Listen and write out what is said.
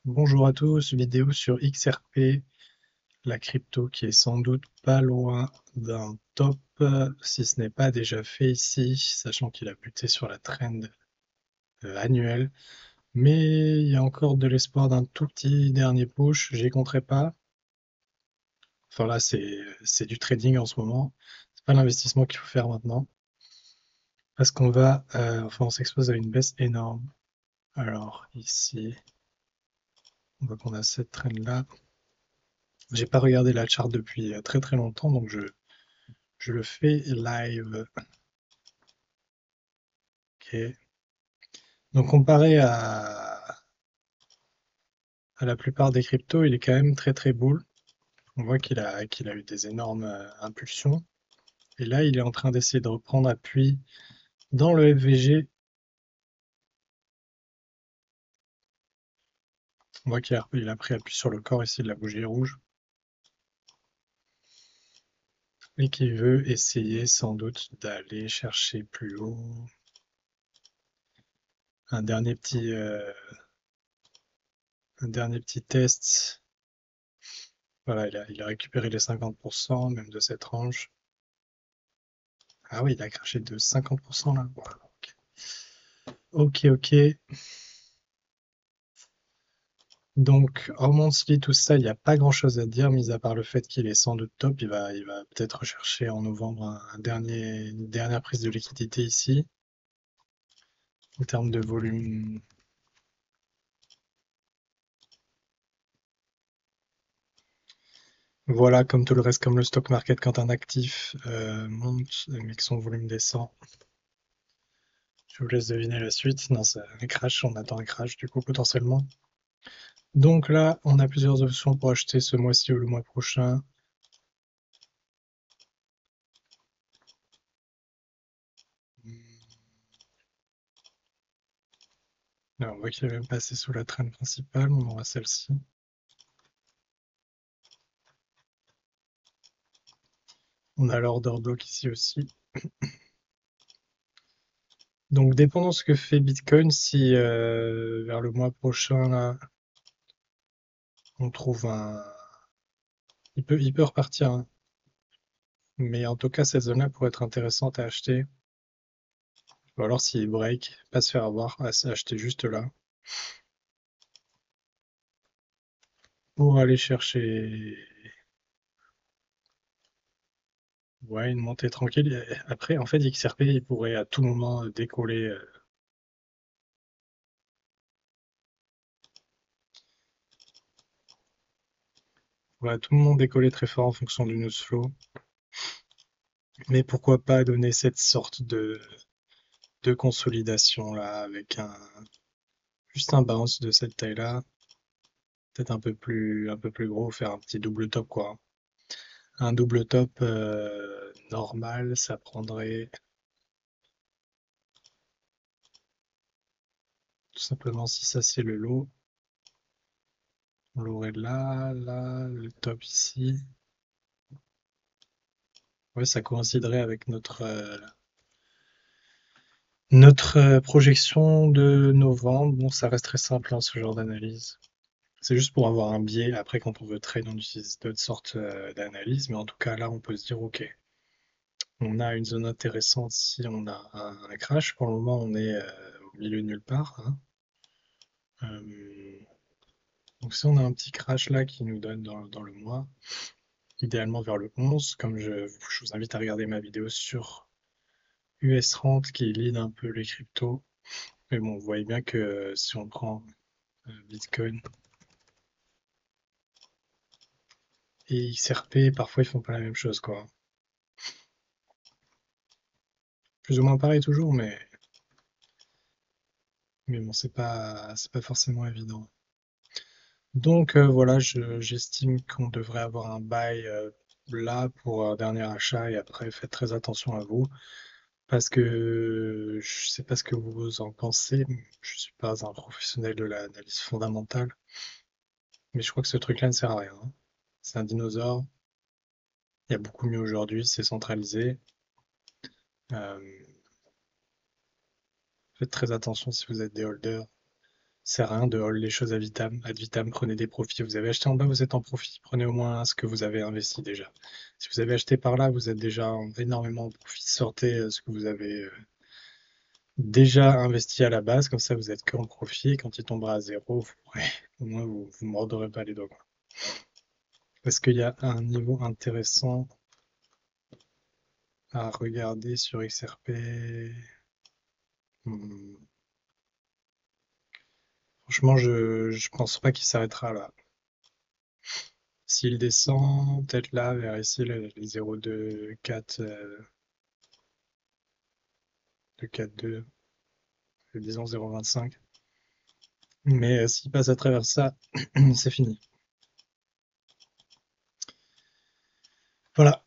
Bonjour à tous, vidéo sur XRP, la crypto qui est sans doute pas loin d'un top, si ce n'est pas déjà fait ici, sachant qu'il a buté sur la trend annuelle. Mais il y a encore de l'espoir d'un tout petit dernier push, j'y compterai pas. Enfin là, c'est du trading en ce moment, c'est pas l'investissement qu'il faut faire maintenant, parce qu'on va, on s'expose à une baisse énorme. Alors ici, on voit qu'on a cette trend là. J'ai pas regardé la chart depuis très très longtemps, donc je le fais live. Ok. Donc comparé à la plupart des cryptos, il est quand même très très bull. On voit qu'il a eu des énormes impulsions. Et là, il est en train d'essayer de reprendre appui dans le FVG. On voit qu'il a pris appui sur le corps ici de la bougie rouge. Et qu'il veut essayer sans doute d'aller chercher plus haut. Un dernier petit, euh, un dernier petit test. Voilà, il a récupéré les 50%, même de cette range. Ah oui, il a craché de 50% là. Voilà, ok, ok. Donc, Hormonsley, tout ça, il n'y a pas grand-chose à dire, mis à part le fait qu'il est sans doute top. Il va peut-être rechercher en novembre une dernière prise de liquidité ici. En termes de volume, voilà, comme tout le reste, comme le stock market, quand un actif monte, mais que son volume descend. Je vous laisse deviner la suite. Non, c'est un crash, on attend un crash du coup potentiellement. Donc là, on a plusieurs options pour acheter ce mois-ci ou le mois prochain. Alors, on voit qu'il est même passé sous la traîne principale, on aura celle-ci. On a l'order block ici aussi. Donc, dépendant de ce que fait Bitcoin, si vers le mois prochain, là, on trouve un. Il peut repartir, hein. Mais en tout cas, cette zone-là pourrait être intéressante à acheter. Ou alors, s'il break, pas se faire avoir, à acheter juste là. Pour aller chercher. Ouais, une montée tranquille. Et après, en fait, XRP, il pourrait à tout moment décoller. Ouais, à tout moment décoller très fort en fonction du news flow. Mais pourquoi pas donner cette sorte de consolidation là, avec juste un bounce de cette taille-là. Peut-être un peu plus gros, faire un petit double top, quoi. Un double top normal, ça prendrait tout simplement, si ça c'est le lot, on l'aurait là, là, le top ici. Ouais, ça coïnciderait avec notre projection de novembre. Bon, ça reste très simple, hein, ce genre d'analyse. C'est juste pour avoir un biais. Après, quand on veut trade, on utilise d'autres sortes d'analyses. Mais en tout cas, là, on peut se dire, OK, on a une zone intéressante si on a un crash. Pour le moment, on est au milieu de nulle part, hein. Euh, donc si on a un petit crash là qui nous donne dans le mois, idéalement vers le 11, comme je vous invite à regarder ma vidéo sur US30 qui lead un peu les cryptos. Mais bon, vous voyez bien que si on prend Bitcoin et XRP, parfois ils font pas la même chose, quoi. Plus ou moins pareil toujours, mais bon, c'est pas forcément évident. Donc voilà, j'estime qu'on devrait avoir un buy là pour un dernier achat et après faites très attention à vous parce que je sais pas ce que vous en pensez. Je suis pas un professionnel de l'analyse fondamentale, mais je crois que ce truc-là ne sert à rien, hein. C'est un dinosaure. Il y a beaucoup mieux aujourd'hui, c'est centralisé. Euh, Faites très attention si vous êtes des holders. sert à rien de hold les choses ad vitam, prenez des profits. Vous avez acheté en bas, vous êtes en profit. Prenez au moins ce que vous avez investi déjà. Si vous avez acheté par là, vous êtes déjà énormément en profit. Sortez ce que vous avez déjà investi à la base, comme ça vous êtes que en profit. Et quand il tombera à zéro, au moins vous mordrez pas les doigts, quoi. Est-ce qu'il y a un niveau intéressant à regarder sur XRP? Hmm. Franchement, je pense pas qu'il s'arrêtera là. S'il descend, peut-être là, vers ici, les 0,2, 4, de 4,2, disons 0,25. Mais s'il passe à travers ça, c'est fini. Voilà.